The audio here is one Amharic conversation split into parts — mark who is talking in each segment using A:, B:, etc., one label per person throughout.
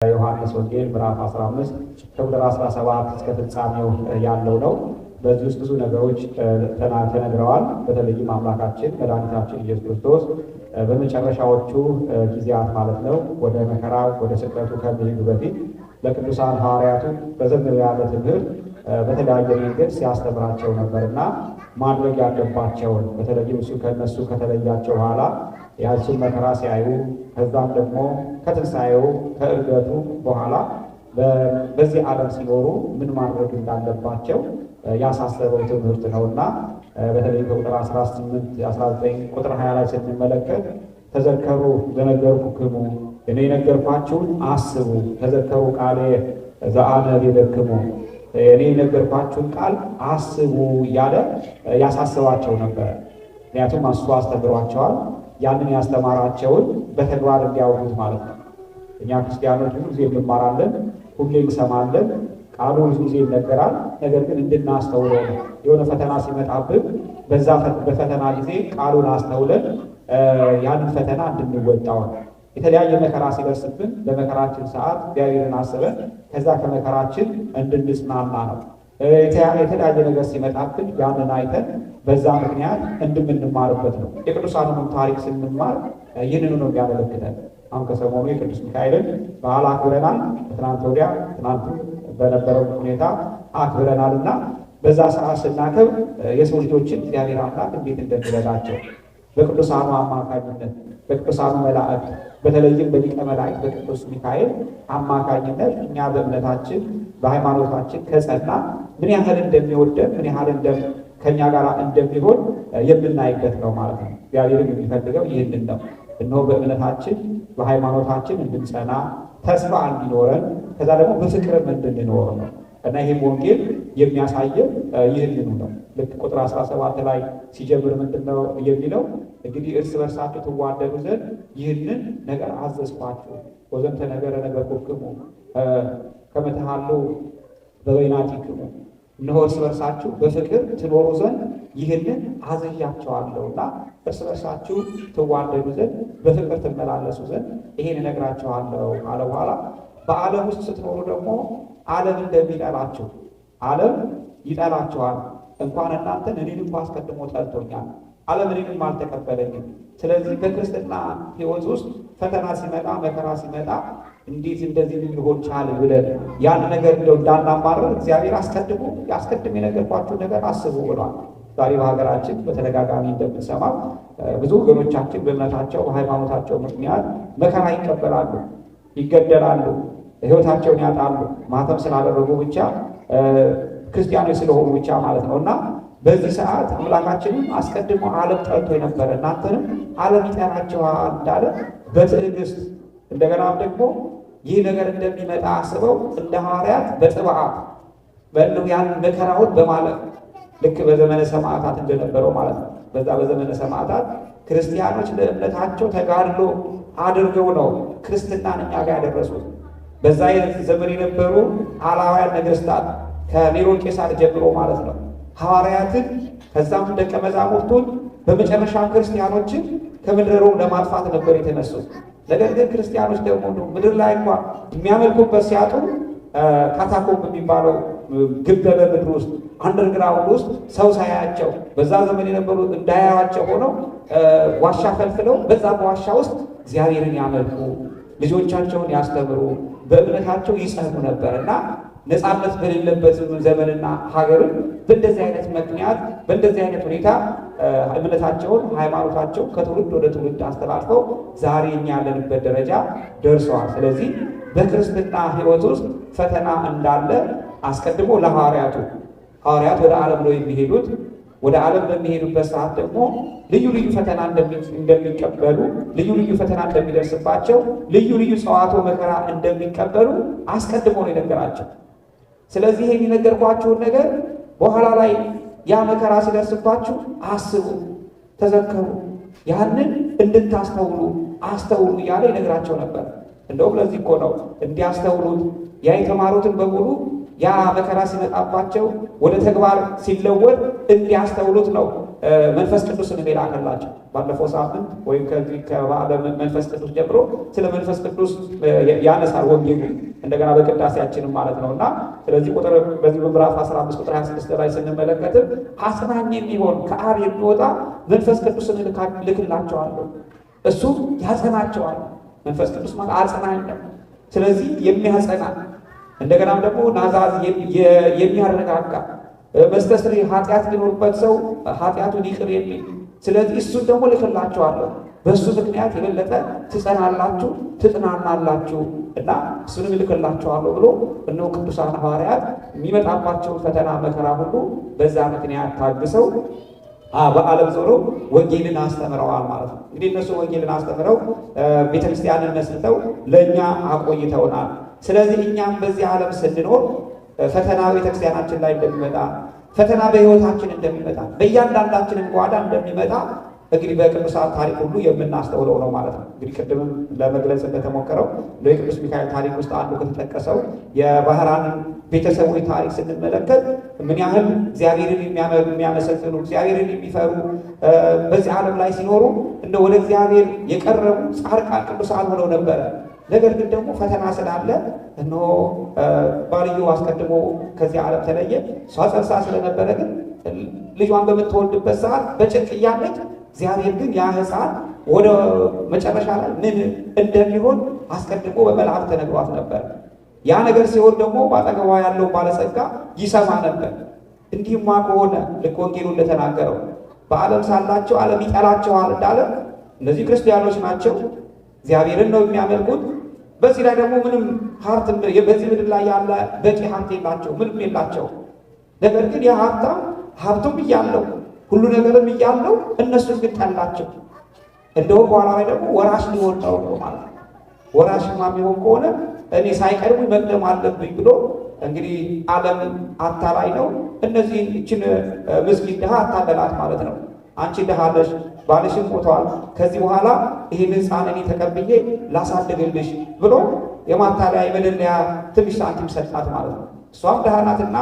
A: ዮሐንስ ወንጌል ምዕራፍ 15 ከቁጥር 17 እስከ ፍጻሜው ያለው ነው። በዚህ ውስጥ ብዙ ነገሮች ተነግረዋል። በተለይም አምላካችን መድኃኒታችን ኢየሱስ ክርስቶስ በመጨረሻዎቹ ጊዜያት ማለት ነው ወደ መከራ ወደ ስቅለቱ ከመሄዱ በፊት ለቅዱሳን ሐዋርያቱ በዘመኑ ያለ ትምህርት በተለያየ መንገድ ሲያስተምራቸው ነበርና ማድረግ ያለባቸውን በተለይም እሱ ከነሱ ከተለያቸው በኋላ ያሱን መከራ ሲያዩ ከዛም ደግሞ ከትንሣኤው ከእርገቱ በኋላ በዚህ ዓለም ሲኖሩ ምን ማድረግ እንዳለባቸው ያሳሰበው ትምህርት ነውና በተለይ ከቁጥር 18 19 ቁጥር 20 ላይ ስንመለከት ተዘከሩ ዘነገርኩክሙ እኔ የነገርኳችሁን አስቡ ተዘከሩ ቃሌ ዘአነ ቤለክሙ እኔ የነገርኳችሁን ቃል አስቡ እያለ ያሳስባቸው ነበር። ምክንያቱም እሱ አስተምሯቸዋል። ያንን ያስተማራቸውን በተግባር እንዲያውሉት ማለት ነው። እኛ ክርስቲያኖች ብዙ ጊዜ እንማራለን፣ ሁሌ እንሰማለን፣ ቃሉ ብዙ ጊዜ ይነገራል። ነገር ግን እንድናስተውለው ነው። የሆነ ፈተና ሲመጣብን በዛ በፈተና ጊዜ ቃሉን አስተውለን ያንን ፈተና እንድንወጣው ነው። የተለያየ መከራ ሲደርስብን በመከራችን ሰዓት እግዚአብሔርን አስበን ከዛ ከመከራችን እንድንጽናና ነው። የተለያየ ነገር ሲመጣብን ያንን አይተን በዛ ምክንያት እንድንማርበት ነው። የቅዱሳኑንም ታሪክ ስንማር ይህንኑ ነው የሚያመለክተን። አሁን ከሰሞኑ የቅዱስ ሚካኤልን በዓል አክብረናል። ትናንት ወዲያ ትናንቱ በነበረው ሁኔታ አክብረናልና በዛ ሰዓት ስናከብር የሰው ልጆችን እግዚአብሔር አምላክ እንዴት እንደሚረዳቸው በቅዱሳኑ አማካኝነት በቅዱሳኑ መላእክት በተለይም በሊቀ መላእክት በቅዱስ ሚካኤል አማካኝነት እኛ በእምነታችን በሃይማኖታችን ከጸና ምን ያህል እንደሚወደን ምን ያህል ከእኛ ጋር እንደሚሆን የምናይበት ነው ማለት ነው። እግዚአብሔርም የሚፈልገው ይህንን ነው። እነሆ በእምነታችን በሃይማኖታችን እንድንጸና ተስፋ እንዲኖረን ከዛ ደግሞ በፍቅርም እንድንኖር ነው እና ይህም ወንጌል የሚያሳየው ይህንኑ ነው። ልክ ቁጥር 17 ላይ ሲጀምር ምንድነው የሚለው? እንግዲህ እርስ በርሳችሁ ትዋደዱ ዘንድ ይህንን ነገር አዘዝኳችሁ። ወዘንተ ነገረ ነገርኩክሙ ከመ ተሃሉ በበይናቲክሙ፣ እነሆ እርስ በርሳችሁ በፍቅር ትኖሩ ዘንድ ይህንን አዝዣቸዋለሁና እርስ በርሳችሁ ትዋደዱ ዘንድ በፍቅር ትመላለሱ ዘንድ ይሄን እነግራቸዋለሁ አለ። በኋላ በዓለም ውስጥ ስትኖሩ ደግሞ ዓለም እንደሚጠላችሁ ዓለም ይጠላችኋል። እንኳን እናንተን እኔን እንኳ አስቀድሞ ጠልቶኛል። ዓለም እኔንም አልተቀበለኝም። ስለዚህ በክርስትና ሕይወት ውስጥ ፈተና ሲመጣ መከራ ሲመጣ እንዴት እንደዚህ ሊሆን ቻለ ብለን ያን ነገር እንደው እንዳናማረር እግዚአብሔር አስቀድሞ የነገርኳችሁ ነገር አስቡ ብሏል። ዛሬ በሀገራችን በተደጋጋሚ እንደምንሰማው ብዙ ወገኖቻችን በእምነታቸው በሃይማኖታቸው ምክንያት መከራ ይቀበላሉ፣ ይገደላሉ፣ ሕይወታቸውን ያጣሉ። ማተም ስላደረጉ ብቻ ክርስቲያኖች ስለሆኑ ብቻ ማለት ነው። እና በዚህ ሰዓት አምላካችንም አስቀድሞ ዓለም ጠልቶ የነበረ እናንተንም ዓለም ይጠላችኋል እንዳለ በትዕግስት እንደገናም ደግሞ ይህ ነገር እንደሚመጣ አስበው እንደ ሐዋርያት በጥብዓት በእንዲሁ ያን መከራውን በማለፍ ልክ በዘመነ ሰማዕታት እንደነበረው ማለት ነው። በዛ በዘመነ ሰማዕታት ክርስቲያኖች ለእምነታቸው ተጋድሎ አድርገው ነው ክርስትናን እኛ ጋር ያደረሱት። በዛ ዘመን የነበሩ አላውያን ነገሥታት ከኔሮን ቄሳር ጀምሮ ማለት ነው ሐዋርያትን ከዛም ደቀ መዛሙርቱን በመጨረሻም ክርስቲያኖችን ከምድረ ሮም ለማጥፋት ነበር የተነሱት። ነገር ግን ክርስቲያኖች ደግሞ ምድር ላይ እንኳን የሚያመልኩበት ሲያጡ ካታኮምብ የሚባለው ግበ በምድር ውስጥ አንደርግራውንድ ውስጥ ሰው ሳያቸው በዛ ዘመን የነበሩ እንዳያያቸው ሆነው ዋሻ ፈልፍለው በዛ በዋሻ ውስጥ እግዚአብሔርን ያመልኩ ልጆቻቸውን ያስተምሩ በእምነታቸው ይጸኑ ነበር እና ነፃነት በሌለበት ዘመንና ሀገርን በእንደዚህ አይነት ምክንያት በእንደዚህ አይነት ሁኔታ እምነታቸውን ሃይማኖታቸውን ከትውልድ ወደ ትውልድ አስተላልፈው ዛሬ እኛ ያለንበት ደረጃ ደርሰዋል። ስለዚህ በክርስትና ሕይወት ውስጥ ፈተና እንዳለ አስቀድሞ ለሐዋርያት ወደ ዓለም ነው የሚሄዱት። ወደ ዓለም በሚሄዱበት ሰዓት ደግሞ ልዩ ልዩ ፈተና እንደሚቀበሉ ልዩ ልዩ ፈተና እንደሚደርስባቸው ልዩ ልዩ ጸዋቶ መከራ እንደሚቀበሉ አስቀድሞ ነው የነገራቸው። ስለዚህ ይሄን የነገርኳችሁን ነገር በኋላ ላይ ያ መከራ ሲደርስባችሁ አስቡ፣ ተዘከሩ፣ ያንን እንድታስተውሉ አስተውሉ እያለ ይነግራቸው ነበር። እንደውም ለዚህ እኮ ነው እንዲያስተውሉት ያ የተማሩትን በሙሉ ያ መከራ ሲመጣባቸው ወደ ተግባር ሲለወጥ እንዲያስተውሉት ነው መንፈስ ቅዱስን የላከላቸው። ባለፈው ሳምንት ወይም ከዚህ ከበዓለ መንፈስ ቅዱስ ጀምሮ ስለ መንፈስ ቅዱስ ያነሳል ወንጌሉ እንደገና በቅዳሴያችንም ማለት ነውና ስለዚህ በዚህ ምዕራፍ 15 ቁጥር 26 ላይ ስንመለከትም አጽናኝ የሚሆን ከአብ የሚወጣ መንፈስ ቅዱስን ልክላቸዋለሁ፣ እሱ ያጸናቸዋል። መንፈስ ቅዱስ ማለት አጽናኝ ነው። ስለዚህ የሚያጸና እንደገናም ደግሞ ናዛዝ የሚያረጋጋ መስተስሪ ኃጢአት ሊኖርበት ሰው ኃጢአቱን ይቅር የሚል ስለዚህ እሱን ደግሞ ልክላቸዋለሁ። በእሱ ምክንያት የበለጠ ትጸናላችሁ፣ ትጽናናላችሁ እና እሱንም ልክላቸዋለሁ ብሎ እነሆ ቅዱሳን ሐዋርያት የሚመጣባቸውን ፈተና መከራ ሁሉ በዛ ምክንያት ታግሰው በዓለም ዞሮ ወንጌልን አስተምረዋል ማለት ነው። እንግዲህ እነሱ ወንጌልን አስተምረው ቤተክርስቲያንን መስርተው ለእኛ አቆይተውናል። ስለዚህ እኛም በዚህ ዓለም ስንኖር ፈተና ቤተክርስቲያናችን ላይ እንደሚመጣ ፈተና በሕይወታችን እንደሚመጣ በእያንዳንዳችንን ጓዳ እንደሚመጣ እንግዲህ በቅዱሳን ታሪክ ሁሉ የምናስተውለው ነው ማለት ነው። እንግዲህ ቅድምም ለመግለጽ እንደተሞከረው የቅዱስ ሚካኤል ታሪክ ውስጥ አንዱ ከተጠቀሰው የባህራንን ቤተሰቦች ታሪክ ስንመለከት ምን ያህል እግዚአብሔርን የሚያመሰግኑ እግዚአብሔርን የሚፈሩ በዚህ ዓለም ላይ ሲኖሩ እንደ ወደ እግዚአብሔር የቀረቡ ጻድቃን ቅዱሳን ሆነው ነበረ። ነገር ግን ደግሞ ፈተና ስላለ እነሆ ባልየው አስቀድሞ ከዚህ ዓለም ተለየ። እሷ ጸንሳ ስለነበረ ግን ልጇን በምትወልድበት ሰዓት በጭንቅ እያለች እግዚአብሔር ግን ያ ሕፃን ወደ መጨረሻ ላይ ምን እንደሚሆን አስቀድሞ በመልአክ ተነግሯት ነበር። ያ ነገር ሲሆን ደግሞ በአጠገቧ ያለው ባለጸጋ ይሰማ ነበር። እንዲህማ ከሆነ ልክ ወንጌሉ እንደተናገረው በዓለም ሳላቸው ዓለም ይጠላቸዋል እንዳለ እነዚህ ክርስቲያኖች ናቸው፣ እግዚአብሔርን ነው የሚያመልኩት። በዚህ ላይ ደግሞ ምንም ሀብት በዚህ ምድር ላይ ያለ በቂ ሀብት የላቸው፣ ምንም የላቸው። ነገር ግን ያ ሀብቱም እያለው ሁሉ ነገርም እያለው እነሱን ግን ጠላቸው። እንደውም በኋላ ላይ ደግሞ ወራሽ ሊሆን ነው ማለት ነው። ወራሽማ የሚሆን ከሆነ እኔ ሳይቀድሙኝ መቅደም አለብኝ ብሎ እንግዲህ ዓለም አታላይ ነው። እነዚህ እችን ምስኪን ድሃ አታለላት ማለት ነው። አንቺ ድሃ ነሽ፣ ባልሽም ሞተዋል፣ ከዚህ በኋላ ይህን ሕፃን እኔ ተቀብዬ ላሳድግልሽ ብሎ የማታለያ የመደለያ ትንሽ ሳንቲም ሰጣት ማለት ነው። እሷም ድሃ ናትና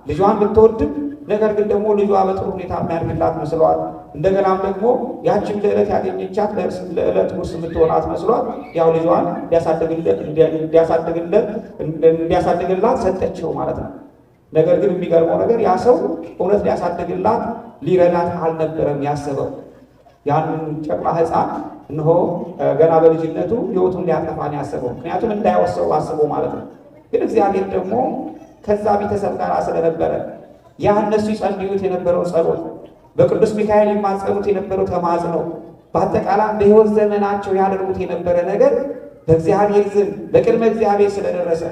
A: ልጇን ብትወድም ነገር ግን ደግሞ ልጇ በጥሩ ሁኔታ የሚያድግላት መስሏት እንደገናም ደግሞ ያችን ለዕለት ያገኘቻት ለዕለት ጉርስ የምትሆናት መስሏት ያው ልጇን እንዲያሳድግላት ሰጠችው ማለት ነው። ነገር ግን የሚገርመው ነገር ያ ሰው እውነት ሊያሳድግላት ሊረዳት አልነበረም ያሰበው። ያንን ጨቅላ ሕፃን እነሆ ገና በልጅነቱ ሕይወቱን ሊያጠፋን ያሰበው፣ ምክንያቱም እንዳይወሰው አስቦ ማለት ነው። ግን እግዚአብሔር ደግሞ ከዛ ቤተሰብ ጋር ስለነበረ ያ እነሱ ይጸልዩት የነበረው ጸሎት፣ በቅዱስ ሚካኤል ይማጸኑት የነበረው ተማጽኖ፣ በአጠቃላይ በሕይወት ዘመናቸው ያደርጉት የነበረ ነገር በእግዚአብሔር ዘንድ በቅድመ እግዚአብሔር ስለደረሰ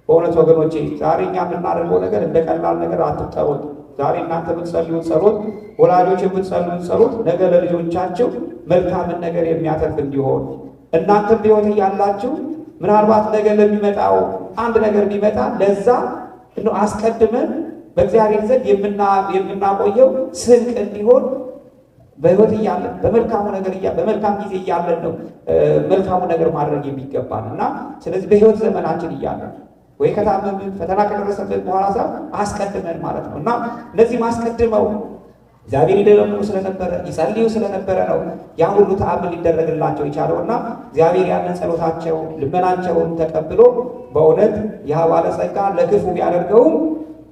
A: በእውነት ወገኖቼ ዛሬ እኛ የምናደርገው ነገር እንደ ቀላል ነገር አትጠሩት። ዛሬ እናንተ የምትጸልዩት ጸሎት፣ ወላጆች የምትጸልዩት ጸሎት ነገ ለልጆቻቸው መልካምን ነገር የሚያተርፍ እንዲሆን እናንተም በሕይወት እያላችሁ ምናልባት ነገ ለሚመጣው አንድ ነገር ቢመጣ ለዛ አስቀድመን በእግዚአብሔር ዘንድ የምናቆየው ስንቅ እንዲሆን በሕይወት እያለን በመልካሙ ነገር በመልካም ጊዜ እያለን ነው መልካሙ ነገር ማድረግ የሚገባን እና ስለዚህ በሕይወት ዘመናችን እያለን ወይ ከታመምን ፈተና ከደረሰበት በኋላ አስቀድመን ማለት ነው እና እነዚህ ማስቀድመው እግዚአብሔር ይለምኑ ስለነበረ ይጸልዩ ስለነበረ ነው ያ ሁሉ ተአምር ሊደረግላቸው የቻለውና እግዚአብሔር ያንን ጸሎታቸው ልመናቸውን ተቀብሎ በእውነት ያ ባለጸጋ ለክፉ ቢያደርገውም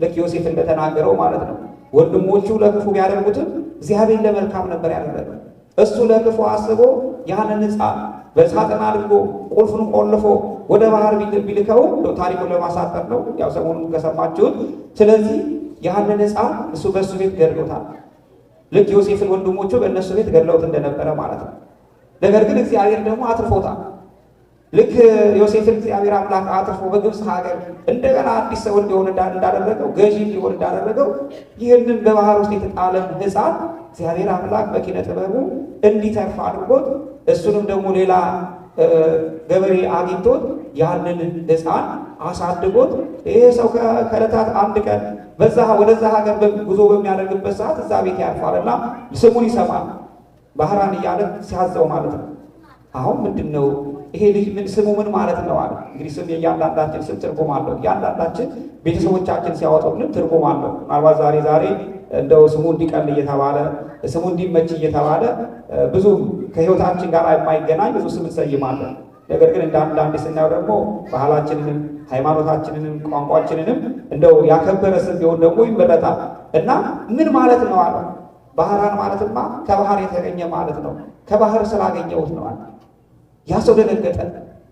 A: ልክ ዮሴፍ እንደተናገረው ማለት ነው ወንድሞቹ ለክፉ ቢያደርጉትም እግዚአብሔር ለመልካም ነበር ያደረገው። እሱ ለክፉ አስቦ ያንን ሕፃን በሳጥን አድርጎ ቁልፉን ቆልፎ ወደ ባህር ቢልከው ታሪኩን ለማሳጠር ነው ያው ሰሞኑን ከሰማችሁት። ስለዚህ ያንን ሕፃን እሱ በእሱ ቤት ገድሎታል። ልክ ዮሴፍን ወንድሞቹ በእነሱ ቤት ገድለውት እንደነበረ ማለት ነው። ነገር ግን እግዚአብሔር ደግሞ አትርፎታል። ልክ ዮሴፍን እግዚአብሔር አምላክ አትርፎ በግብፅ ሀገር እንደገና አዲስ ሰው እንዲሆን እንዳደረገው ገዢ እንዲሆን እንዳደረገው ይህንን በባህር ውስጥ የተጣለን ሕፃን እግዚአብሔር አምላክ በኪነ ጥበቡ እንዲተርፍ አድርጎት እሱንም ደግሞ ሌላ ገበሬ አግኝቶት ያንን ሕፃን አሳድጎት ይሄ ሰው ከዕለታት አንድ ቀን ወደዛ ሀገር ጉዞ በሚያደርግበት ሰዓት እዛ ቤት ያርፋልና ስሙን ይሰማል። ባህራን እያለ ሲያዘው ማለት ነው። አሁን ምንድን ነው ይሄ ልጅ ምን ስሙ ምን ማለት ነው አለ። እንግዲህ ስም የእያንዳንዳችን ስም ትርጉም አለው። እያንዳንዳችን ቤተሰቦቻችን ሲያወጡልን ትርጉም አለው። ምናልባት ዛሬ እንደው ስሙ እንዲቀል እየተባለ ስሙ እንዲመች እየተባለ ብዙ ከህይወታችን ጋር የማይገናኝ ብዙ ስም እንሰይማለን። ነገር ግን አንዳንዴ ስናየው ደግሞ ባህላችንንም ሃይማኖታችንንም ቋንቋችንንም እንደው ያከበረ ስም ቢሆን ደግሞ ይመረጣል። እና ምን ማለት ነው አለ። ባህራን ማለትማ ከባህር የተገኘ ማለት ነው። ከባህር ስላገኘሁት ነው አለ። ያ ሰው ደነገጠ።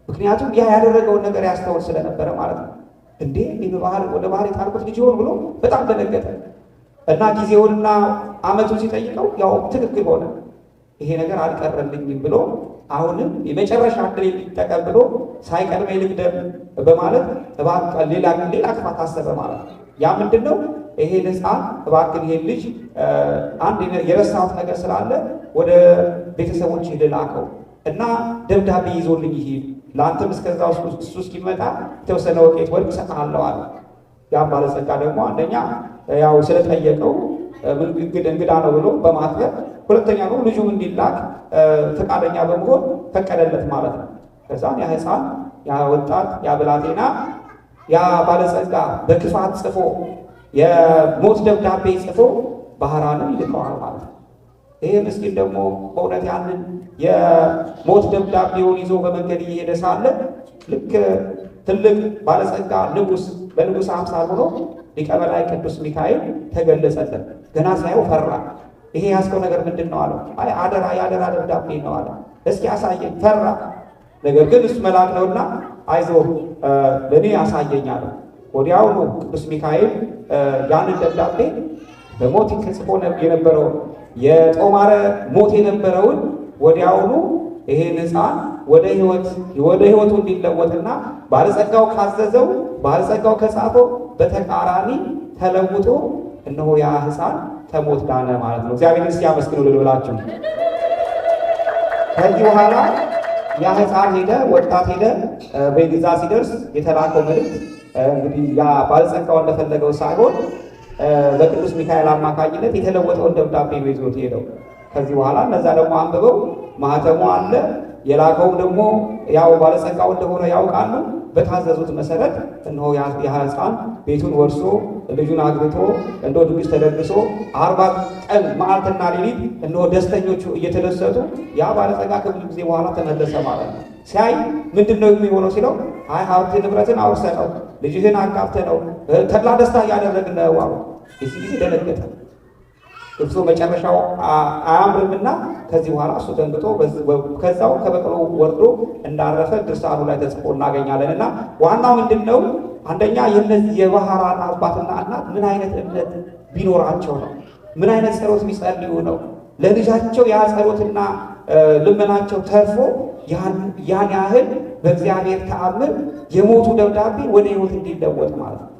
A: ምክንያቱም ያ ያደረገውን ነገር ያስተውል ስለነበረ ማለት ነው። እንዴ ወደ ባህር የጣልኩት ልጅ ይሆን ብሎ በጣም ደነገጠ። እና ጊዜውንና ዓመቱን ሲጠይቀው ያው ትክክል ሆነ። ይሄ ነገር አልቀረልኝም ብሎ አሁንም የመጨረሻ ዕድል ሊጠቀም ብሎ ሳይቀድመኝ ልቅደም በማለት ሌላ ክፋት አሰበ ማለት ነው። ያ ምንድን ነው? ይሄ ሕፃን እባክህ ይሄን ልጅ አንድ የረሳሁት ነገር ስላለ ወደ ቤተሰቦች ልላከው እና ደብዳቤ ይዞልኝ ይሄድ፣ ለአንተም እስከዛ እሱ እስኪመጣ የተወሰነ ወቄት ወርቅ እሰጥሃለሁ አለ። ያ ባለጸጋ ደግሞ አንደኛ ያው ስለጠየቀው እንግዳ ነው ብሎ በማክበር፣ ሁለተኛ ነው ልጁም እንዲላክ ፈቃደኛ በመሆን ፈቀደለት ማለት ነው። ከዛም ያ ሕፃን ያ ወጣት ያ ብላቴና ያ ባለጸጋ በክፋት ጽፎ የሞት ደብዳቤ ጽፎ ባህራንን ይልከዋል ማለት ነው። ይሄ ምስኪን ደግሞ በእውነት ያንን የሞት ደብዳቤውን ይዞ በመንገድ እየሄደ ሳለ ልክ ትልቅ ባለጸጋ ንጉሥ በንጉሥ አምሳል ሆኖ ሊቀ መላእክት ቅዱስ ሚካኤል ተገለጸለት። ገና ሳየው ፈራ። ይሄ ያዝከው ነገር ምንድን ነው አለው። አይ የአደራ ደብዳቤ ነው አለ። እስኪ አሳየኝ። ፈራ። ነገር ግን እሱ መልአክ ነውና አይዞህ ለእኔ አሳየኝ አለው። ወዲያውኑ ቅዱስ ሚካኤል ያንን ደብዳቤ በሞት ተጽፎ የነበረውን የጦማረ ሞት የነበረውን ወዲያውኑ ይሄን ሕፃን ወደ ሕይወቱ እንዲለወጥና ባለጸጋው ካዘዘው ባለጸጋው ከጻፈው በተቃራኒ ተለውጦ እነሆ ያ ሕፃን ከሞት ዳነ ማለት ነው። እግዚአብሔርን እስቲ አመስግኑ ልብላችሁ። ከዚህ በኋላ ያ ሕፃን ሄደ፣ ወጣት ሄደ። በጊዛ ሲደርስ የተላከው መልእክት እንግዲህ ያ ባለጸጋው እንደፈለገው ሳይሆን በቅዱስ ሚካኤል አማካኝነት የተለወጠውን ደብዳቤ ነው ይዞት ሄደው። ከዚህ በኋላ እነዛ ደግሞ አንብበው ማህተሙ አለ የላከው ደግሞ ያው ባለጸጋው እንደሆነ ያውቃሉ። በታዘዙት መሰረት እነሆ ያ ሕፃን ቤቱን ወርሶ ልጁን አግብቶ እንደ ድግስ ተደግሶ 40 ቀን መዓልትና ሌሊት እነሆ ደስተኞቹ እየተደሰቱ ያ ባለጸጋ ከብዙ ጊዜ በኋላ ተመለሰ ማለት ነው። ሲያይ ምንድን ነው የሚሆነው ሲለው አይ ሀብት ንብረትን አውርሰህ ነው ልጅህን አጋብተህ ነው ተድላ ደስታ እያደረግን ነው አሉ። እዚህ ጊዜ ደነገጠ። እርሱ መጨረሻው አያምርምና ከዚህ በኋላ እሱ ደንግጦ ከዛው ከበቅሎ ወርዶ እንዳረፈ ድርሳኑ ላይ ተጽፎ እናገኛለንና ዋናው ምንድን ነው? አንደኛ የነዚህ የባህራን አባትና እናት ምን አይነት እምነት ቢኖራቸው ነው? ምን አይነት ጸሎት ቢጸልዩ ነው ለልጃቸው ያ ጸሎትና ልመናቸው ተርፎ ያን ያህል በእግዚአብሔር ተአምር የሞቱ ደብዳቤ ወደ ሕይወት እንዲለወጥ ማለት ነው።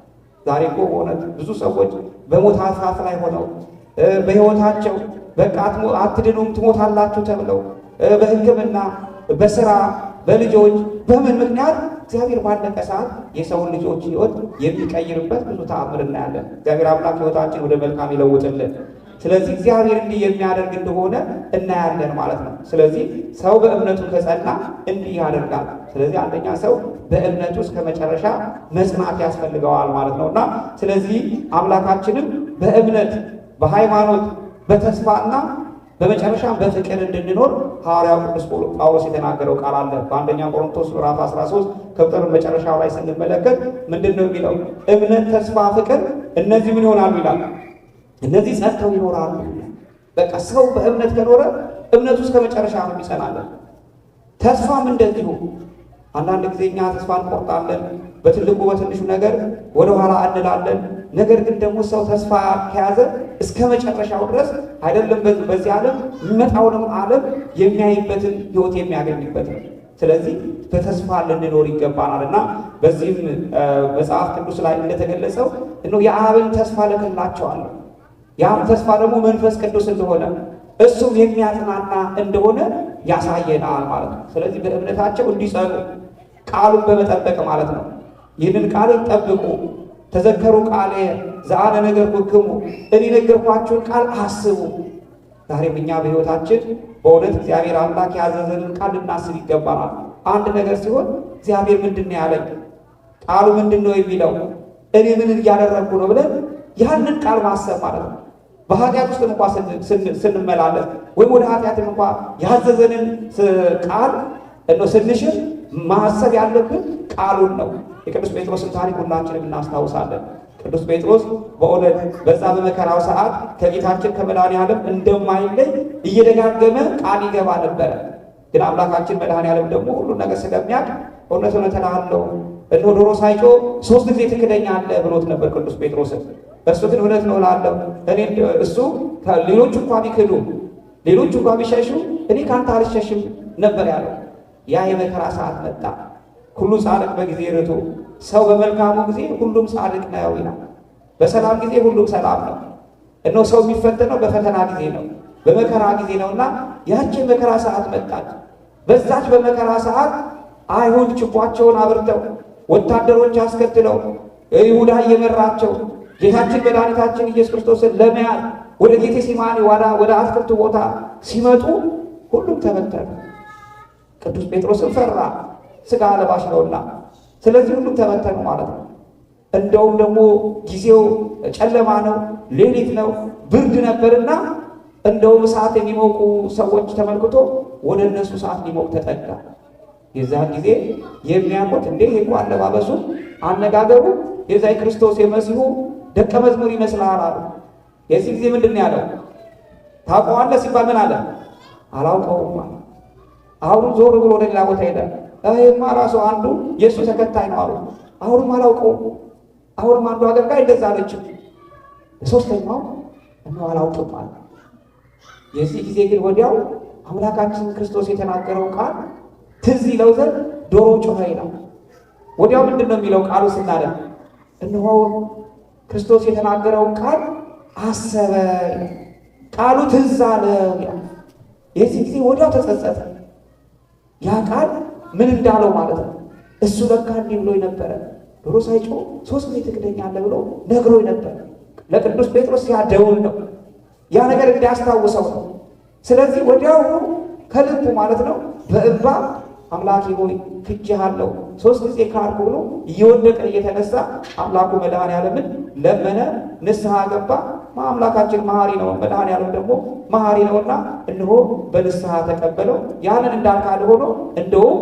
A: ዛሬ እኮ በእውነት ብዙ ሰዎች በሞት አፋፍ ላይ ሆነው በሕይወታቸው በቃ አትድኑም ትሞታላችሁ ተብለው በሕክምና በስራ በልጆች በምን ምክንያት እግዚአብሔር ባለቀ ሰዓት የሰውን ልጆች ሕይወት የሚቀይርበት ብዙ ተአምር እናያለን። እግዚአብሔር አምላክ ሕይወታችን ወደ መልካም ይለውጥልን። ስለዚህ እግዚአብሔር እንዲህ የሚያደርግ እንደሆነ እናያለን ማለት ነው። ስለዚህ ሰው በእምነቱ ከጸና እንዲህ ያደርጋል። ስለዚህ አንደኛ ሰው በእምነቱ እስከ መጨረሻ መጽናት ያስፈልገዋል ማለት ነውና ስለዚህ አምላካችንም በእምነት በሃይማኖት በተስፋና በመጨረሻም በፍቅር እንድንኖር ሐዋርያው ቅዱስ ጳውሎስ የተናገረው ቃል አለ። በአንደኛ ቆሮንቶስ ምዕራፍ 13 ከቁጥር መጨረሻው ላይ ስንመለከት ምንድን ነው የሚለው? እምነት፣ ተስፋ፣ ፍቅር እነዚህ ምን ይሆናሉ ይላል? እነዚህ ጸንተው ይኖራሉ። በቃ ሰው በእምነት ከኖረ እምነቱ እስከ መጨረሻ ነው የሚጸናለን። ተስፋም እንደዚሁ። አንዳንድ ጊዜ እኛ ተስፋ እንቆርጣለን፣ በትልቁ በትንሹ ነገር ወደኋላ እንላለን። ነገር ግን ደግሞ ሰው ተስፋ ከያዘ እስከ መጨረሻው ድረስ አይደለም በዚህ ዓለም የሚመጣውንም ዓለም የሚያይበትን ሕይወት የሚያገኝበት ነው። ስለዚህ በተስፋ ልንኖር ይገባናል እና በዚህም መጽሐፍ ቅዱስ ላይ እንደተገለጸው እነሆ የአብን ተስፋ እልክላቸዋለሁ፣ ያም ተስፋ ደግሞ መንፈስ ቅዱስ እንደሆነ እሱም የሚያጽናና እንደሆነ ያሳየናል ማለት ነው። ስለዚህ በእምነታቸው እንዲጸኑ ቃሉን በመጠበቅ ማለት ነው። ይህንን ቃል ጠብቁ፣ ተዘከሩ ቃሌ ዘአነ ነገርኩክሙ፣ እኔ ነገርኳችሁን ቃል አስቡ። ዛሬም እኛ በሕይወታችን በእውነት እግዚአብሔር አምላክ ያዘዘንን ቃል ልናስብ ይገባናል። አንድ ነገር ሲሆን እግዚአብሔር ምንድን ነው ያለኝ፣ ቃሉ ምንድን ነው የሚለው፣ እኔ ምን እያደረግኩ ነው ብለን ያንን ቃል ማሰብ ማለት ነው። በኃጢአት ውስጥ እንኳ ስንመላለስ ወይም ወደ ኃጢአትም እንኳ ያዘዘንን ቃል ስንሽር ማሰብ ያለብን ቃሉን ነው። የቅዱስ ጴጥሮስን ታሪክ ሁላችንም እናስታውሳለን። ቅዱስ ጴጥሮስ በእውነት በዛ በመከራው ሰዓት ከጌታችን ከመድኃኔዓለም እንደማይለይ እየደጋገመ ቃል ይገባ ነበረ። ግን አምላካችን መድኃኔዓለም ደግሞ ሁሉን ነገር ስለሚያውቅ እውነት እውነት እልሃለሁ እነሆ ዶሮ ሳይጮህ 3 ጊዜ ትክደኛለህ ብሎት ነበር ቅዱስ ጴጥሮስን። እርሱ ግን እውነት ነው እልሃለሁ እሱ ሌሎቹ እንኳ ቢክዱ ሌሎቹ እንኳ ቢሸሹ እኔ ከአንተ አልሸሽም ነበር ያለው። ያ የመከራ ሰዓት መጣ። ሁሉ ጻድቅ በጊዜ ርቱ፣ ሰው በመልካሙ ጊዜ ሁሉም ጻድቅ ነው ይላል። በሰላም ጊዜ ሁሉም ሰላም ነው። እነሆ ሰው የሚፈተነው በፈተና ጊዜ ነው፣ በመከራ ጊዜ ነውና ያቺ የመከራ ሰዓት መጣች። በዛች በመከራ ሰዓት አይሁድ ችቦአቸውን አብርተው ወታደሮች አስከትለው ይሁዳ እየመራቸው ጌታችን መድኃኒታችን ኢየሱስ ክርስቶስን ለመያዝ ወደ ጌቴሴማኒ ወደ አትክልቱ ቦታ ሲመጡ ሁሉም ተበተኑ። ቅዱስ ጴጥሮስን ፈራ፣ ሥጋ ለባሽ ነውና። ስለዚህ ሁሉም ተበተኑ ማለት ነው። እንደውም ደግሞ ጊዜው ጨለማ ነው፣ ሌሊት ነው፣ ብርድ ነበርና እንደውም እሳት የሚሞቁ ሰዎች ተመልክቶ ወደ እነሱ እሳት ሊሞቅ ተጠጋ። የዛን ጊዜ የሚያውቁት እንዴ ይሄ አለባበሱ፣ አነጋገሩ የዛ ክርስቶስ የመሲሁ ደቀ መዝሙር ይመስላል አሉ። የዚህ ጊዜ ምንድን ነው ያለው? ታውቀዋለህ ሲባል ምን አለ? አላውቀውም አለ። አሁንም ዞር ብሎ ወደ ሌላ ቦታ ሄደ። ይሄማ ራሱ አንዱ የእሱ ተከታይ ነው አሉ። አሁንም አላውቀውም። አሁንም አንዱ አገልጋይ እንደዛ አለችው። ሶስተኛው እነሆ አላውቅም አለ። የዚህ ጊዜ ግን ወዲያው አምላካችን ክርስቶስ የተናገረው ቃል ትዝ ይለው ዘንድ ዶሮ ጮኸ ይላል። ወዲያው ምንድን ነው የሚለው ቃሉ ስናደርግ? እነሆ ክርስቶስ የተናገረውን ቃል አሰበ፣ ቃሉ ትዝ አለው ይላል። የዚህ ጊዜ ወዲያው ተጸጸተ። ያ ቃል ምን እንዳለው ማለት ነው። እሱ ለካ እንዲህ ብሎ ነበረ፣ ዶሮ ሳይጮህ 3 ጊዜ ትክደኛለህ ብሎ ነግሮ ነበር። ለቅዱስ ጴጥሮስ ያ ደውል ነው፣ ያ ነገር እንዲያስታውሰው ነው። ስለዚህ ወዲያው ከልቡ ማለት ነው በእንባ አምላኬ ሆይ ክጄሃለሁ 3 ጊዜ ካድኩ ብሎ እየወደቀ እየተነሳ አምላኩ መድኃኔዓለምን ለመነ፣ ንስሐ ገባ። አምላካችን መሐሪ ነው፣ መድኃኔዓለም ደግሞ መሐሪ ነውና እነሆ በንስሐ ተቀበለው። ያንን እንዳልካለ ሆኖ እንደውም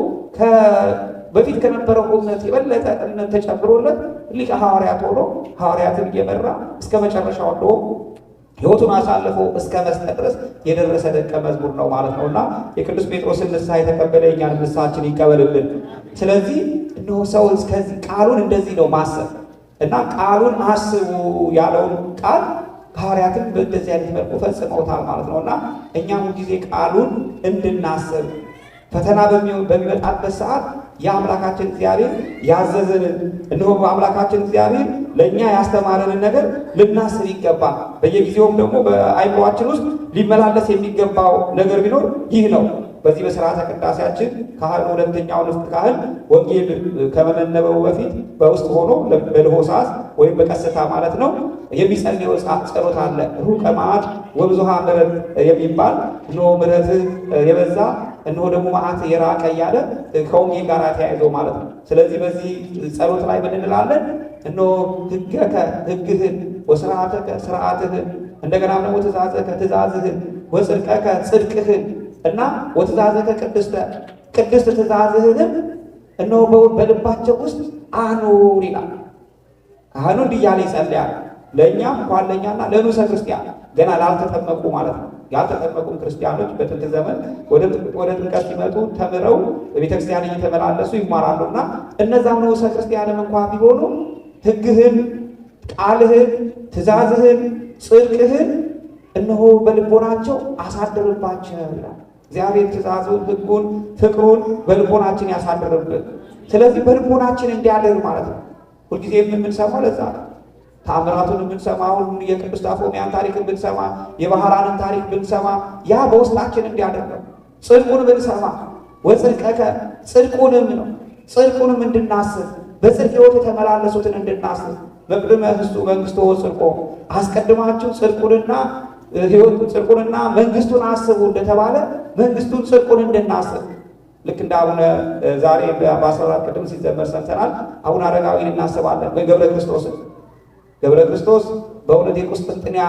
A: በፊት ከነበረው እምነት የበለጠ እምነት ተጨምሮለት ሊቀ ሐዋርያት ሆኖ ሐዋርያትን እየመራ እስከ መጨረሻው እንደውም ሕይወቱን አሳልፎ እስከ መስጠት ድረስ የደረሰ ደቀ መዝሙር ነው ማለት ነውና የቅዱስ ጴጥሮስን ንስሐ የተቀበለ የእኛን ንስሐችን ይቀበልልን። ስለዚህ እነሆ ሰው እስከዚህ ቃሉን እንደዚህ ነው ማሰብ እና ቃሉን አስቡ ያለውን ቃል ሐዋርያትን በእንደዚህ አይነት መልኩ ፈጽመውታል ማለት ነውና እኛም ጊዜ ቃሉን እንድናስብ ፈተና በሚመጣበት ሰዓት የአምላካችን እግዚአብሔር ያዘዘንን እነሆ አምላካችን እግዚአብሔር ለእኛ ያስተማረንን ነገር ልናስብ ይገባል። በየጊዜውም ደግሞ በአይምሯችን ውስጥ ሊመላለስ የሚገባው ነገር ቢኖር ይህ ነው። በዚህ በሥርዓተ ቅዳሴያችን ካህኑ ሁለተኛው ንፍቅ ካህን ወንጌል ከመመነበቡ በፊት በውስጥ ሆኖ በልሆሳስ ወይም በቀስታ ማለት ነው የሚጸልየው ጸሎት አለ። ሩቀ መዓት ወብዙኃ ምሕረት የሚባል እነሆ ምሕረትህ የበዛ እነሆ ደግሞ መዓት የራቀ እያለ ከወንጌል ጋር ተያይዞ ማለት ነው። ስለዚህ በዚህ ጸሎት ላይ ምን እንላለን? እነሆ ሕገከ ሕግህን ወሥርዓተከ ሥርዓትህን እንደገና ደግሞ ትእዛዘከ ትእዛዝህን ወጽድቀከ ጽድቅህን እና ወትእዛዘከ ቅድስተ ቅድስት ትእዛዝህንም እነሆ በልባቸው ውስጥ አኑር ይላል። ካህኑ እንዲህ እያለ ይጸልያል። ለእኛም እንኳን ለእኛና ለንዑሰ ክርስቲያን ገና ላልተጠመቁ ማለት ነው። ያልተጠመቁም ክርስቲያኖች በጥንት ዘመን ወደ ጥምቀት ሲመጡ ተምረው በቤተክርስቲያን እየተመላለሱ ይማራሉና እነዛም ንዑሰ ክርስቲያንም እንኳን ቢሆኑ ሕግህን፣ ቃልህን፣ ትእዛዝህን፣ ጽድቅህን እነሆ በልቦናቸው አሳድርባቸው ይላል። እግዚአብሔር ትእዛዙን፣ ሕጉን፣ ፍቅሩን በልቦናችን ያሳድርብን። ስለዚህ በልቦናችን እንዲያድር ማለት ነው። ሁልጊዜ የምንሰማው ለዛ ነው። ተአምራቱን ብንሰማ አሁን የቅዱስ አፎምያን ታሪክ ብንሰማ የባህራንን ታሪክ ብንሰማ ያ በውስጣችን እንዲያደርግ ነው። ጽድቁን ብንሰማ ወጽድቀከ ጽድቁንም ነው ጽድቁንም እንድናስብ በጽድቅ ሕይወት የተመላለሱትን እንድናስብ መቅድመ ህሱ መንግስቶ ጽድቆ አስቀድማችሁ ጽድቁንና መንግስቱን አስቡ እንደተባለ መንግስቱን ጽድቁን እንድናስብ ልክ እንደ አቡነ ዛሬ በ14 ቅድም ሲዘመር ሰምተናል። አቡነ አረጋዊን እናስባለን ወይ ገብረ ክርስቶስን። ገብረ ክርስቶስ በእውነት የቁስጥንጥንያ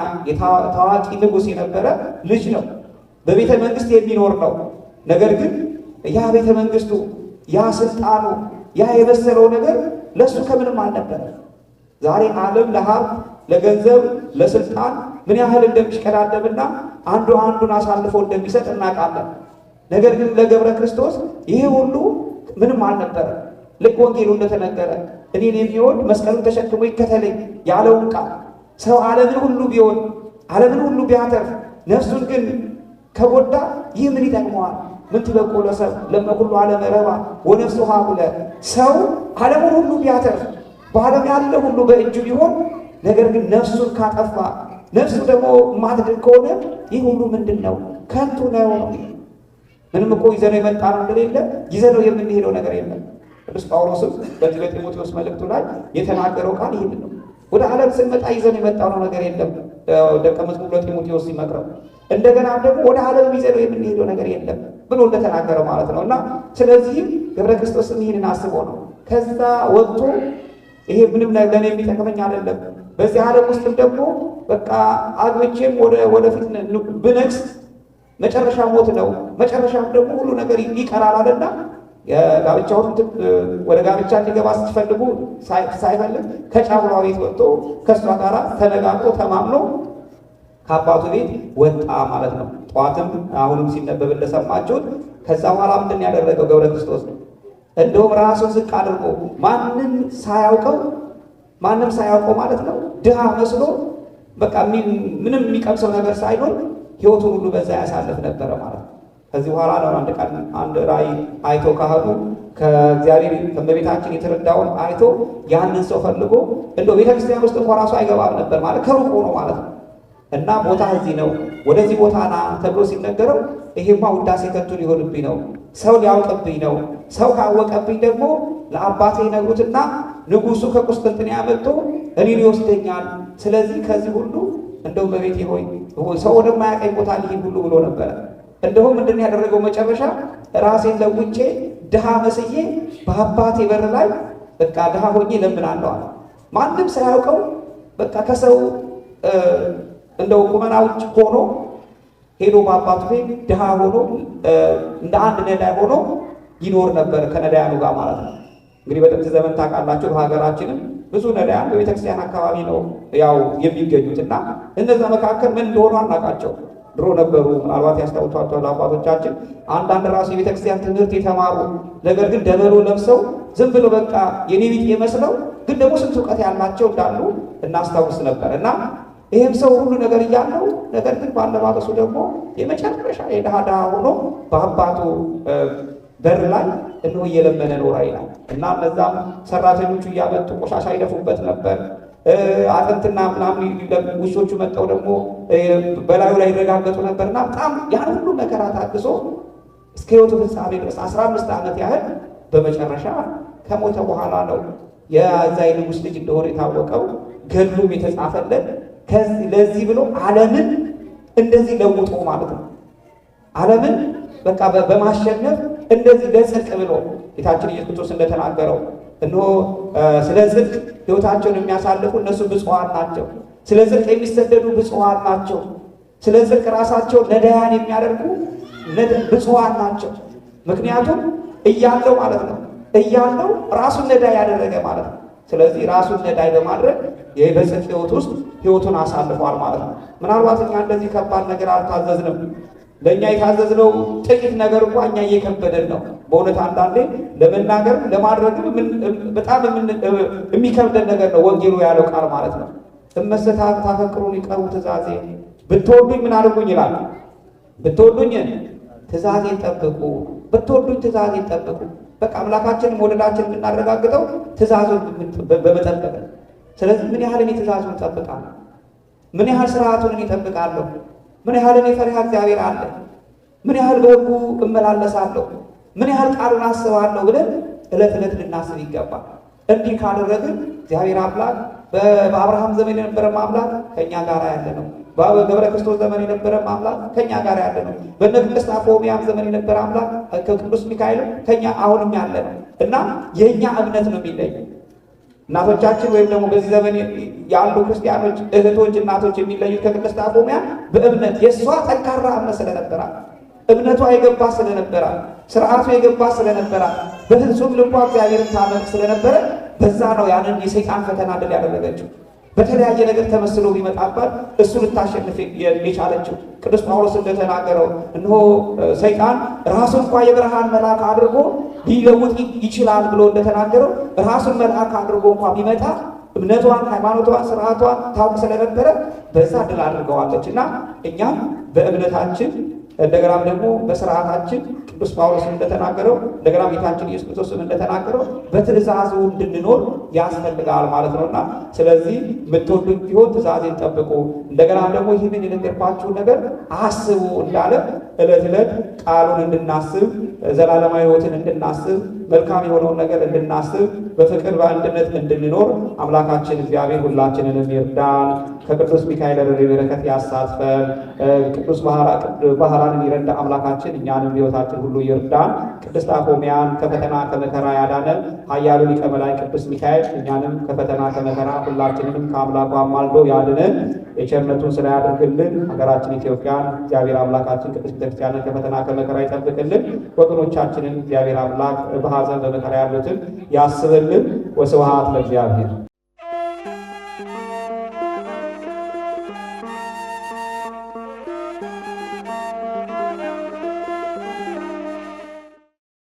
A: ታዋቂ ንጉሥ የነበረ ልጅ ነው። በቤተ መንግስት የሚኖር ነው። ነገር ግን ያ ቤተ መንግስቱ፣ ያ ስልጣኑ፣ ያ የበሰለው ነገር ለእሱ ከምንም አልነበረ። ዛሬ ዓለም ለሀብት፣ ለገንዘብ፣ ለስልጣን ምን ያህል እንደሚሽቀዳደምና አንዱ አንዱን አሳልፎ እንደሚሰጥ እናውቃለን። ነገር ግን ለገብረ ክርስቶስ ይሄ ሁሉ ምንም አልነበረ። ልክ ወንጌሉ እንደተነገረ እኔን የሚወድ መስቀሉን ተሸክሞ ይከተለኝ ያለውን ቃል ሰው ዓለምን ሁሉ ቢሆን ዓለምን ሁሉ ቢያተርፍ ነፍሱን ግን ከጎዳ ይህ ምን ይጠቅመዋል? ምን ትበቆ ለሰብ ለመኩሉ ዓለም ረባ ወነፍሱ ሀቡለ። ሰው ዓለምን ሁሉ ቢያተርፍ በዓለም ያለ ሁሉ በእጁ ቢሆን ነገር ግን ነፍሱን ካጠፋ ነፍሱ ደግሞ ማትድን ከሆነ ይህ ሁሉ ምንድን ነው? ከንቱ ነው። ምንም እኮ ይዘነው የመጣ ነው እንደሌለ ይዘነው የምንሄደው ነገር የለም። ቅዱስ ጳውሎስም በዚህ በጢሞቴዎስ መልእክቱ ላይ የተናገረው ቃል ይህን ነው። ወደ ዓለም ስንመጣ ይዘነው የመጣው ነገር የለም። ደቀ መዝሙር ለጢሞቴዎስ ሲመክረው እንደገና ደግሞ ወደ ዓለም ይዘነው የምንሄደው ነገር የለም ብሎ እንደተናገረ ማለት ነው። እና ስለዚህም ገብረ ክርስቶስም ይህንን አስቦ ነው ከዛ ወጥቶ ይሄ ምንም ለእኔ የሚጠቅመኝ አይደለም፣ በዚህ ዓለም ውስጥም ደግሞ በቃ አግብቼም ወደፊት ብነግስ መጨረሻ ሞት ነው፣ መጨረሻም ደግሞ ሁሉ ነገር ይቀራል አለና የጋብቻውን ወደ ጋብቻ እንዲገባ ስትፈልጉ ሳይፈልግ ከጫጉላ ቤት ወጥቶ ከእሷ ጋር ተነጋግሮ ተማምኖ ከአባቱ ቤት ወጣ ማለት ነው። ጠዋትም አሁንም ሲነበብ እንደሰማችሁት ከዛ በኋላ ምንድን ያደረገው ገብረ ክርስቶስ እንደውም ራሱን ዝቅ አድርጎ ማንም ሳያውቀው ማለት ነው ድሃ መስሎ በቃ ምንም የሚቀምሰው ነገር ሳይኖር ሕይወቱን ሁሉ በዛ ያሳልፍ ነበረ ማለት ነው። ከዚህ በኋላ ነው አንድ ቀን አንድ ራእይ አይቶ ካህኑ ከእግዚአብሔር ከእመቤታችን የተረዳውን አይቶ ያንን ሰው ፈልጎ እንደው ቤተክርስቲያን ውስጥ እንኳን ራሱ አይገባም ነበር ማለት ከሩቅ ሆኖ ማለት ነው። እና ቦታ እዚህ ነው ወደዚህ ቦታ ና ተብሎ ሲነገረው ይሄማ ውዳሴ ከንቱ ሊሆንብኝ ነው፣ ሰው ሊያውቅብኝ ነው። ሰው ካወቀብኝ ደግሞ ለአባቴ ይነግሩትና ንጉሱ ከቁስጥንጥንያ መጥቶ እኔን ይወስደኛል። ስለዚህ ከዚህ ሁሉ እንደው በቤቴ ሆይ ሰው ወደማያውቀኝ ቦታ ልሂድ ሁሉ ብሎ ነበረ። እንደውም ምንድን ያደረገው መጨረሻ ራሴን ለውጬ ድሃ መስዬ በአባቴ በር ላይ በቃ ድሃ ሆኜ ለምናለሁ አለ። ማንም ሳያውቀው በቃ ከሰው እንደው ቁመና ውጭ ሆኖ ሄዶ በአባቱ ቤት ድሃ ሆኖ እንደ አንድ ነዳይ ሆኖ ይኖር ነበር ከነዳያኑ ጋር ማለት ነው። እንግዲህ በጥንት ዘመን ታውቃላችሁ በሀገራችንም ብዙ ነዳያን በቤተክርስቲያን አካባቢ ነው ያው የሚገኙት እና እነዛ መካከል ምን እንደሆኑ አናውቃቸው። ድሮ ነበሩ ምናልባት ያስታውሷቸዋል አባቶቻችን አንዳንድ ራሱ የቤተክርስቲያን ትምህርት የተማሩ ነገር ግን ደበሎ ለብሰው ዝም ብሎ በቃ የኔ ቢጤ መስለው ግን ደግሞ ስንት እውቀት ያላቸው እንዳሉ እናስታውስ ነበር። እና ይህም ሰው ሁሉ ነገር እያለው ነገር ግን ባለባበሱ ደግሞ የመጨረሻ የድሃ ሆኖ በአባቱ በር ላይ እንሆ እየለመነ ኖራ ይላል። እና እነዛም ሰራተኞቹ እያመጡ ቆሻሻ ይደፉበት ነበር። አጥንትና ምናምን ውሾቹ መጠው ደግሞ በላዩ ላይ ይረጋገጡ ነበርና በጣም ያን ሁሉ መከራ ታግሶ እስከ ሕይወቱ ፍጻሜ ድረስ 15 ዓመት ያህል በመጨረሻ ከሞተ በኋላ ነው የዛ የንጉሥ ልጅ እንደሆነ የታወቀው ገድሉም የተጻፈለት። ለዚህ ብሎ ዓለምን እንደዚህ ለውጦ ማለት ነው ዓለምን በቃ በማሸነፍ እንደዚህ ለጽድቅ ብሎ ጌታችን ኢየሱስ ክርስቶስ እንደተናገረው እነሆ ስለ ጽድቅ ሕይወታቸውን የሚያሳልፉ እነሱ ብፁዓን ናቸው፣ ስለ ጽድቅ የሚሰደዱ ብፁዓን ናቸው፣ ስለ ጽድቅ ራሳቸውን ነዳያን የሚያደርጉ ብፁዓን ናቸው። ምክንያቱም እያለው ማለት ነው እያለው ራሱን ነዳይ ያደረገ ማለት ነው። ስለዚህ ራሱን ነዳይ በማድረግ በጽድቅ ሕይወት ውስጥ ሕይወቱን አሳልፏል ማለት ነው። ምናልባት እኛ እንደዚህ ከባድ ነገር አልታዘዝንም። ለእኛ የታዘዝነው ጥቂት ነገር እንኳ እኛ እየከበደን ነው። በእውነት አንዳንዴ ለመናገር ለማድረግም በጣም የሚከብደን ነገር ነው ወንጌሉ ያለው ቃል ማለት ነው። እመሰታ ታፈቅሩን ይቀሩ ትእዛዜ ብትወዱኝ ምን አድርጉኝ ይላል። ብትወዱኝ ትእዛዜን ጠብቁ፣ ብትወዱኝ ትእዛዜን ጠብቁ። በቃ አምላካችንን መውደዳችንን የምናረጋግጠው ትእዛዙን በመጠበቅ ነው። ስለዚህ ምን ያህል እኔ ትእዛዙን እጠብቃለሁ? ምን ያህል ስርዓቱን እጠብቃለሁ? ምን ያህል እኔ ፈሪሃ እግዚአብሔር አለ? ምን ያህል በሕጉ እመላለሳለሁ? ምን ያህል ቃሉን አስባለሁ ብለን ዕለት ዕለት ልናስብ ይገባል። እንዲህ ካደረግን እግዚአብሔር አምላክ በአብርሃም ዘመን የነበረ አምላክ ከእኛ ጋር ያለ ነው። በገብረ ክርስቶስ ዘመን የነበረ አምላክ ከኛ ጋር ያለ ነው። በነ ቅድስት አፎሚያም ዘመን የነበረ አምላክ ከቅዱስ ሚካኤል ከኛ አሁንም ያለ ነው እና የኛ እምነት ነው የሚለይ። እናቶቻችን ወይም ደግሞ በዚህ ዘመን ያሉ ክርስቲያኖች እህቶች፣ እናቶች የሚለዩት ከቅድስት አፎሚያ በእምነት የእሷ ጠንካራ እምነት ስለነበራ እምነቷ የገባ ስለነበራ ስርዓቱ የገባ ስለነበራ በፍጹም ልቧ እግዚአብሔርን ታመልክ ስለነበረ በዛ ነው ያንን የሰይጣን ፈተና ድል ያደረገችው። በተለያየ ነገር ተመስሎ ቢመጣባት እሱ ልታሸንፍ የቻለችው ቅዱስ ጳውሎስ እንደተናገረው እነሆ ሰይጣን ራሱን እንኳ የብርሃን መልአክ አድርጎ ሊለውጥ ይችላል ብሎ እንደተናገረው ራሱን መልአክ አድርጎ እንኳ ቢመጣ እምነቷን፣ ሃይማኖቷን፣ ስርዓቷን ታውቅ ስለነበረ በዛ ድል አድርገዋለች እና እኛም በእምነታችን እንደገናም ደግሞ በስርዓታችን ቅዱስ ጳውሎስ እንደተናገረው እንደገና ጌታችን ኢየሱስ ክርስቶስ እንደተናገረው በትእዛዙ እንድንኖር ያስፈልጋል ማለት ነውና ስለዚህ የምትወዱኝ ቢሆን ትእዛዜን ጠብቁ፣ እንደገናም ደግሞ ይህንን የነገርኳችሁን ነገር አስቡ እንዳለ ዕለት ዕለት ቃሉን እንድናስብ ዘላለማዊ ሕይወትን እንድናስብ መልካም የሆነውን ነገር እንድናስብ በፍቅር በአንድነት እንድንኖር አምላካችን እግዚአብሔር ሁላችንንም ይርዳን። ከቅዱስ ሚካኤል ረድኤት በረከት ያሳትፈን። ቅዱስ ባህራንን ይረዳ አምላካችን እኛንም ሕይወታችን ሁሉ ይርዳን። ቅድስት አፎሚያን ከፈተና ከመከራ ያዳነን ኃያሉ ሊቀ መላእክት ቅዱስ ሚካኤል እኛንም ከፈተና ከመከራ ሁላችንንም ከአምላኩ አማልዶ ያድነን። የቸርነቱን ስራ ያድርግልን። ሀገራችን ኢትዮጵያን እግዚአብሔር አምላካችን ቅድስት ቤተክርስቲያንን ከፈተና ከመከራ ይጠብቅልን። ወገኖቻችንን እግዚአብሔር አምላክ በሐዘን በመከራ ያሉትን ያስብልን። ወስብሐት ለእግዚአብሔር።